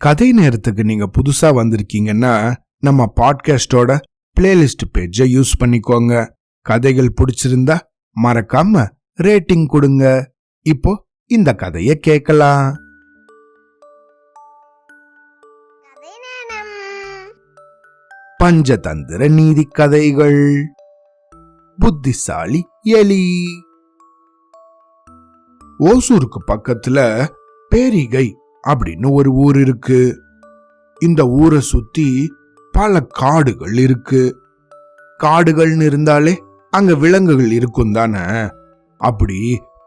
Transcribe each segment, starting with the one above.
கதை நேரத்துக்கு நீங்க புதுசா வந்திருக்கீங்கன்னா நம்ம பாட்காஸ்டோட பிளேலிஸ்ட் பேஜை யூஸ் பண்ணிக்கோங்க. கதைகள் பிடிச்சிருந்தா மறக்காம ரேட்டிங் கொடுங்க. இப்போ இந்த கதையை கேட்கலாம். பஞ்சதந்திர நீதி கதைகள். புத்திசாலி எலி. ஓசூருக்கு பக்கத்துல பேரிகை அப்படின்னு ஒரு ஊர் இருக்கு. இந்த ஊரை சுத்தி பல காடுகள் இருக்கு. காடுகள்னு இருந்தாலே அங்க விலங்குகள் இருக்கும் தானே. அப்படி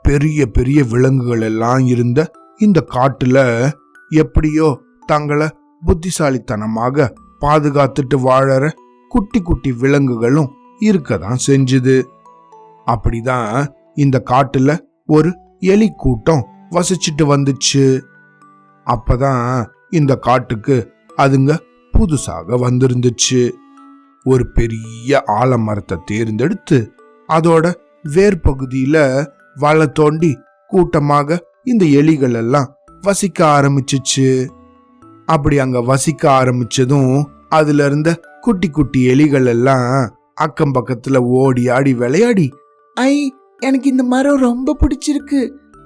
பெரிய பெரிய விலங்குகள் எல்லாம் இருந்த இந்த காட்டுல எப்படியோ தங்களை புத்திசாலித்தனமாக பாதுகாத்துட்டு வாழற குட்டி குட்டி விலங்குகளும் இருக்கதான் செஞ்சுது. அப்படிதான் இந்த காட்டுல ஒரு எலி கூட்டம் வசிச்சுட்டு வந்துச்சு. அப்பதான் இந்த காட்டுக்கு அதுங்க புதுசாக வந்திருந்துச்சு. ஒரு பெரிய ஆலமரத்தை தேர்ந்தெடுத்து அதோட வேர் பகுதியில வலை தோண்டி கூட்டமாக இந்த எலிகள் எல்லாம் வசிக்க ஆரம்பிச்சிச்சு. அப்படி அங்க வசிக்க ஆரம்பிச்சதும் அதுல இருந்த குட்டி குட்டி எலிகள் எல்லாம் அக்கம் பக்கத்துல ஓடி ஆடி விளையாடி, ஐ எனக்கு இந்த மரம் ரொம்ப பிடிச்சிருக்கு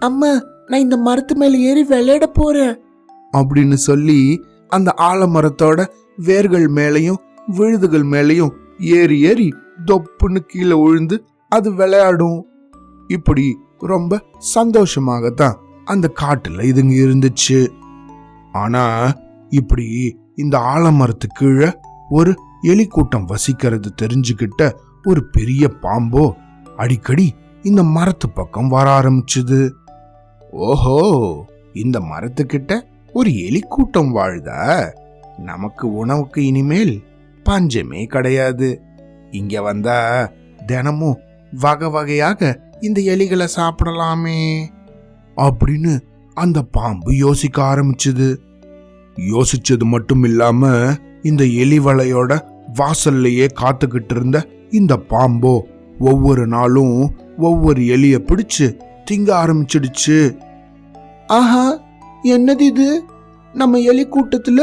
அம்மா, நான் இந்த மரத்து மேல ஏறி விளையாட போறேன் அப்படின்னு சொல்லி அந்த ஆலமரத்தோட வேர்கள் மேலையும் விழுதுகள் மேலையும் ஏறி ஏறி தொப்புன்னு கீழே விழுந்து அது விளையாடும். இப்படி ரொம்ப சந்தோஷமாகத்தான் அந்த காட்டுல இதுங்க இருந்துச்சு. ஆனா இப்படி இந்த ஆலமரத்து கீழே ஒரு எலி கூட்டம் வசிக்கிறது தெரிஞ்சுக்கிட்ட ஒரு பெரிய பாம்போ அடிக்கடி இந்த மரத்து பக்கம் வர ஆரம்பிச்சுது. ஓஹோ, இந்த மரத்துக்கிட்ட ஒரு எலி கூட்டம் வாழுதா? நமக்கு உணவுக்கு இனிமேல் பஞ்சமே கிடையாது. இங்க வந்தா தினமும் வகை வகையாக இந்த எலிகளை சாப்பிடலாமே அப்படின்னு அந்த பாம்பு யோசிக்க ஆரம்பிச்சுது. யோசிச்சது மட்டும் இல்லாம இந்த எலி வலையோட வாசல்லையே காத்துக்கிட்டு இருந்த இந்த பாம்போ ஒவ்வொரு நாளும் ஒவ்வொரு எலிய பிடிச்சு திங்க ஆரம்பிச்சிடுச்சு. ஆஹா, என்னது இது? நம்ம எலி கூட்டத்துல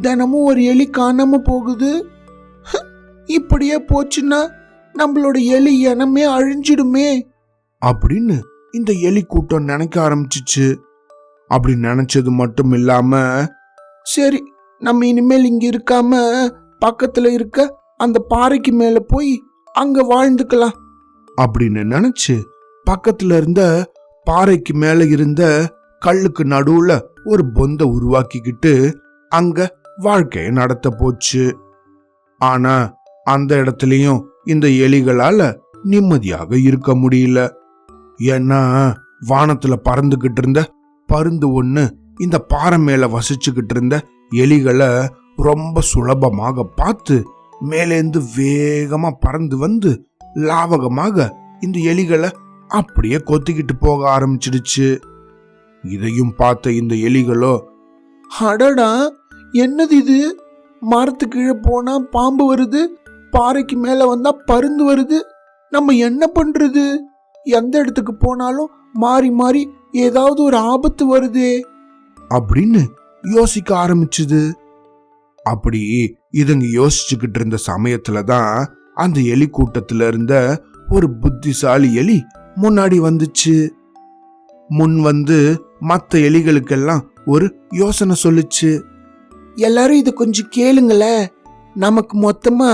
தினமும் ஒரு எலி காணாம போகுது. இப்படியே போச்சுன்னா நம்மளோட எலி இனமே அழிஞ்சிடுமே அப்படின்னு இந்த எலி கூட்டம் நினைக்க ஆரம்பிச்சிச்சு. அப்படி நினைச்சது மட்டும் இல்லாம, சரி நம்ம இனிமேல் இங்க இருக்காம பக்கத்துல இருக்க அந்த பாறைக்கு மேல போய் அங்க வாழ்ந்துக்கலாம் அப்படின்னு நினைச்சு பக்கத்துல இருந்த பாறைக்கு மேல இருந்த கல்லுக்கு நடுவுல ஒரு பொந்த உருவாக்கிக்கிட்டு அங்க வாழ்க்கைய நடத்த போச்சு. ஆனா அந்த இடத்துலயும் இந்த எலிகளால நிம்மதியாக இருக்க முடியல. ஏன்னா வானத்துல பறந்துகிட்டு இருந்த பருந்து ஒண்ணு இந்த பாறை மேல வசிச்சுக்கிட்டு இருந்த எலிகளை ரொம்ப சுலபமாக பார்த்து மேலேந்து வேகமா பறந்து வந்து லாவகமாக இந்த எலிகளை அப்படியே கொத்திக்கிட்டு போக ஆரம்பிச்சிடுச்சு. இதையும் பார்த்த இந்த எலிகளோ, அடடா, என்னது இது? மரத்து கீழே போனா பாம்பு வருது, பாறைக்கு மேல வந்தா பருந்து வருது, நம்ம என்ன பண்றது? எந்த இடத்துக்கு போனாலும் மாறி மாறி ஏதாவது ஒரு ஆபத்து வருதே அப்படின்னு யோசிக்க ஆரம்பிச்சுது. அப்படி இதுங்க யோசிச்சுக்கிட்டு இருந்த சமயத்துலதான் அந்த எலி கூட்டத்துல இருந்த ஒரு புத்திசாலி எலி முன்னாடி வந்துச்சு. முன் வந்து மத்த எலிகளுக்கெல்லாம் ஒரு யோசனை சொல்லுச்சு. எல்லாரும் இத கொஞ்சம் கேளுங்களேன். நமக்கு மொத்தமா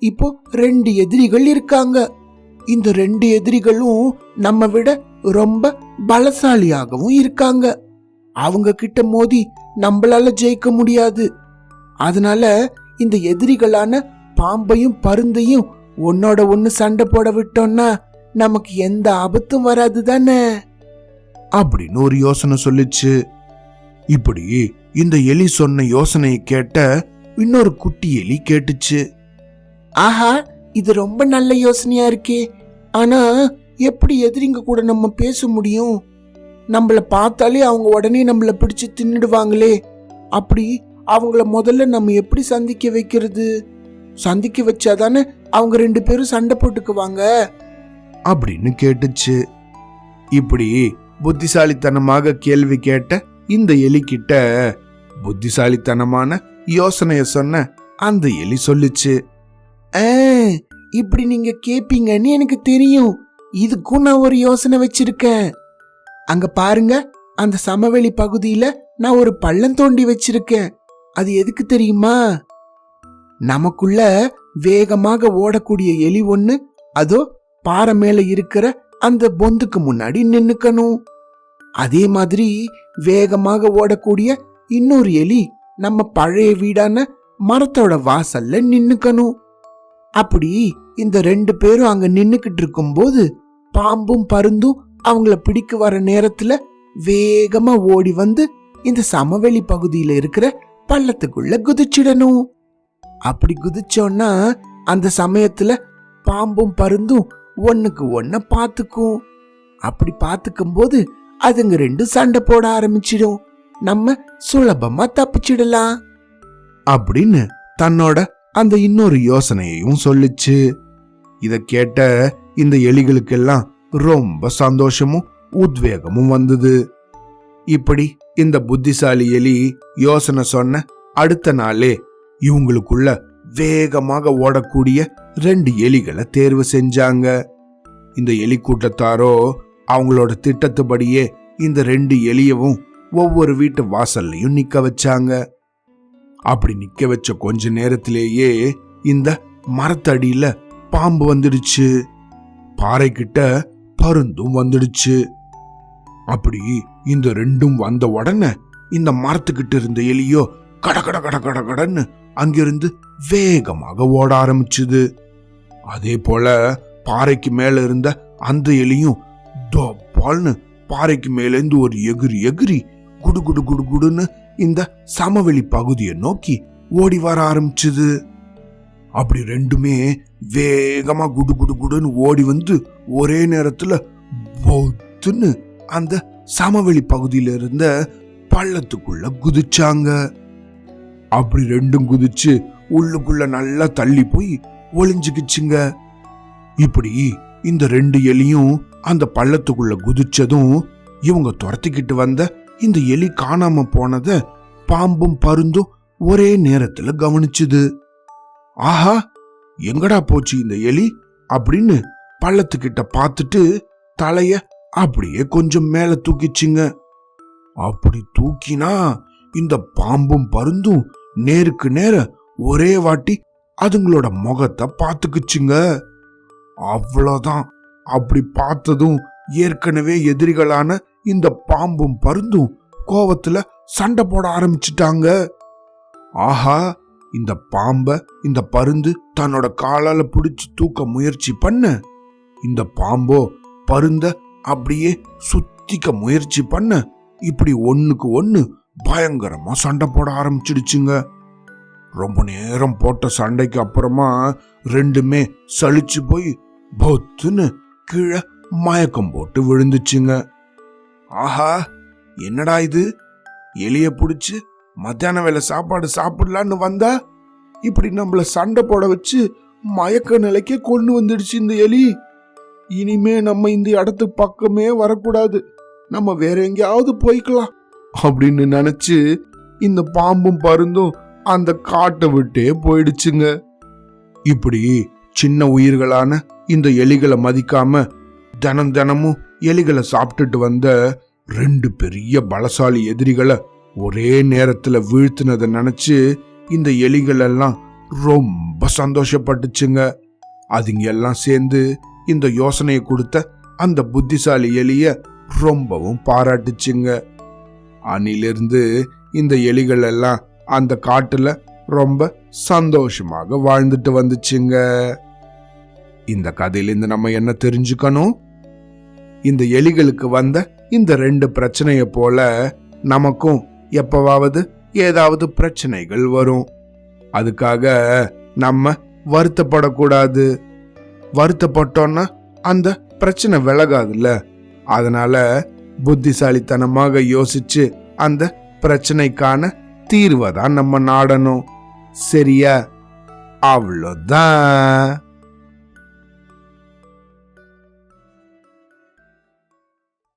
இப்போ 2 எதிரிகள் இருக்காங்க. இந்த 2 எதிரிகளும் நம்ம விட ரொம்ப பலசாலியாகவும் இருக்காங்க. அவங்க கிட்ட மோதி நம்மளால ஜெயிக்க முடியாது. அதனால இந்த எதிரிகளான பாம்பையும் பருந்தையும் ஒன்னோட ஒன்னு சண்டை போட விட்டோம்னா நமக்கு எந்த ஆபத்தும் வராது தானே அப்படின்னு ஒரு யோசனை சொல்லிச்சு. இப்படி இந்த எலி சொன்ன யோசனையை கேட்ட இன்னொரு குட்டி எலி கேட்டுச்சு. ஆஹா, இது ரொம்ப நல்ல யோசனையா இருக்கே. ஆனா எப்படி எதிரிங்க கூட நம்ம பேச முடியும்? நம்மள பார்த்தாலே அவங்க உடனே நம்மள பிடிச்சு தின்னுடுவாங்களே. அப்படி அவங்கள முதல்ல நம்ம எப்படி சந்திக்க வைக்கிறது? சந்திக்க வச்சாதானே அவங்க 2 பேரும் சண்டை போட்டுக்குவாங்க அப்படின்னு கேட்டுச்சு. இப்படி புத்திசாலித்தனமாக கேள்வி கேட்ட இந்த எலிக்கிட்ட புத்திசாலித்தனமான யோசனைய சொன்ன அந்த எலி சொல்லுச்சு. இப்படி நீங்க கேப்பீங்கன்னு எனக்கு தெரியும். இதுக்கும் நான் ஒரு யோசனை வச்சிருக்கேன். அங்க பாருங்க, அந்த சமவெளி பகுதியில நான் ஒரு பள்ளம் தோண்டி வச்சிருக்கேன். அது எதுக்கு தெரியுமா? நமக்குள்ள வேகமாக ஓடக்கூடிய எலி ஒண்ணு அதோ பாறை மேல இருக்கிற அந்த பொந்துக்கு முன்னாடி நின்னுக்கணும். அதே மாதிரி வேகமாக ஓடக்கூடிய இன்னொரு எலி நம்ம பழைய வீடான மரத்தோட வாசல்ல நின்னுக்கணும். அப்படி இந்த 2 பேரும் அங்க நின்னுக்கிட்டு இருக்கும் போது பாம்பும் பருந்தும் அவங்கள பிடிக்க வர நேரத்துல வேகமா ஓடி வந்து இந்த சமவெளி பகுதியில இருக்கிற பள்ளத்துக்குள்ள குதிச்சிடணும். அப்படி குதிச்சோன்னா அந்த சமயத்துல பாம்பும் பருந்தும் ஒண்ணுக்கு ஒன்ன பாத்துக்கும். அப்படி பாத்துக்கும் போது அதுங்க 2 சண்டை போட ஆரம்பிச்சிடும். நம்ம சுலபமா தப்பிச்சிடலாம் அப்படின்னு தன்னோட அந்த இன்னொரு யோசனையையும் சொல்லுச்சு. இத கேட்ட இந்த எலிகளுக்கெல்லாம் ரொம்ப சந்தோஷமும் உத்வேகமும் வந்தது. இப்படி இந்த புத்திசாலி எலி யோசனை சொன்ன அடுத்த நாளே இவங்களுக்குள்ள வேகமாக ஓடக்கூடிய 2 எலிகளை தேர்வு செஞ்சாங்க. இந்த எலி கூட்டத்தாரோ அவங்களோட திட்டத்துபடியே இந்த 2 எலியவும் ஒவ்வொரு வீட்டு வாசல்லையும் நிக்க வச்சாங்க. அப்படி நிக்க வச்ச கொஞ்ச நேரத்திலேயே இந்த மரத்தடியில பாம்பு வந்துடுச்சு. பாறை கிட்ட பருந்தும் வந்துடுச்சு. அப்படி இந்த 2ம் வந்த உடனே இந்த மரத்துக்கிட்ட இருந்த எலியோ கடகட கடகட கடன்னு அங்கிருந்து வேகமாக ஓட ஆரம்பிச்சுது. அதே போல பாறைக்கு மேல இருந்த அந்த எலியும் டொப்பால்னு பாறைக்கு மேலேந்து ஒரு எகிரி எகிரி குடு குடு குடு குடுன்னு இந்த சமவெளி பகுதியை நோக்கி ஓடி வர ஆரம்பிச்சுது. அப்படி 2மே வேகமா குடு குடு குடுன்னு ஓடி வந்து ஒரே நேரத்துல பொத்துன்னு அந்த சமவெளி பகுதியில இருந்த பள்ளத்துக்குள்ள குதிச்சாங்க. அப்படி 2ம் குதிச்சு உள்ளுக்குள்ள நல்லா தள்ளி போய் ஒளிஞ்சுக்கிச்சுங்க. இப்படி இந்த 2 எலியும் அந்த பள்ளத்துக்குள்ள குதிச்சதும் இவங்க துரத்திக்கிட்டு வந்த இந்த எலி காணாம போனத பாம்பும் பருந்தும் ஒரே நேரத்துல கவனிச்சுது. ஆஹா, எங்கடா போச்சு இந்த எலி அப்படின்னு பள்ளத்துக்கிட்ட பார்த்துட்டு தலைய அப்படியே கொஞ்சம் மேல தூக்கிச்சுங்க. அப்படி தூக்கினா இந்த பாம்பும் பருந்தும் நேருக்கு நேர ஒரே வாட்டி அதுங்களோட முகத்தை பார்த்துக்குச்சுங்க. அவ்வளவுதான். அப்படி பார்த்ததும் ஏற்கனவே எதிரிகளான இந்த பாம்பும் பருந்தும் கோவத்துல சண்டை போட ஆரம்பிச்சுட்டாங்க. ஆஹா, இந்த பாம்ப இந்த பருந்து தன்னோட காலால பிடிச்சு தூக்க முயற்சி பண்ண இந்த பாம்போ பருந்த அப்படியே சுத்திக்க முயற்சி பண்ண இப்படி ஒண்ணுக்கு ஒண்ணு பயங்கரமா சண்டை போட ஆரம்பிச்சிடுச்சுங்க. ரொம்ப நேரம் போட்ட சண்டைக்கு அப்புறமா 2மே சலிச்சு போய் பொத்துன்னு கீழே மயக்கம் போட்டு விழுந்துச்சுங்க. ஆஹா, என்னடா இது, எலிய புடிச்சு மத்தியான வேலை சாப்பாடு சாப்பிடலான்னு வந்தா இப்படி நம்மள சண்டை போட வச்சு மயக்க நிலைக்கே கொண்டு வந்துடுச்சு இந்த எலி. இனிமே நம்ம இந்த இடத்துக்கு பக்கமே வரக்கூடாது, நம்ம வேற எங்கேயாவது போய்க்கலாம் அப்படின்னு நினைச்சு இந்த பாம்பும் பருந்தும் அந்த காட்டை விட்டே போயிடுச்சுங்க. இப்படி சின்ன உயிர்களான இந்த எலிகளை மதிக்காம தினமும் எலிகளை சாப்பிட்டுட்டு வந்த 2 பெரிய பலசாலி எதிரிகளை ஒரே நேரத்துல வீழ்த்தினதை நினைச்சு இந்த எலிகள் எல்லாம் ரொம்ப சந்தோஷப்பட்டுச்சுங்க. அதுங்க எல்லாம் சேர்ந்து இந்த யோசனையை கொடுத்த அந்த புத்திசாலி எலிய ரொம்பவும் பாராட்டுச்சுங்க. அன்னிலிருந்து இந்த எலிகள் எல்லாம் அந்த காட்டுல ரொம்ப சந்தோஷமாக வாழ்ந்துட்டு வந்துச்சுங்க. இந்த கதையிலிருந்து நம்ம என்ன தெரிஞ்சுக்கணும்? இந்த எலிகளுக்கு வந்த இந்த 2 பிரச்சனைய போல நமக்கும் எப்பவாவது ஏதாவது பிரச்சனைகள் வரும். அதுக்காக நம்ம வருத்தப்படக்கூடாது. வருத்தப்பட்டோம்னா அந்த பிரச்சனை விலகாதுல்ல. அதனால புத்திசாலித்தனமாக யோசிச்சு அந்த பிரச்சனைக்கான தீர்வை தான் நம்ம நாடணும். சரியா? அவ்வளோதான்.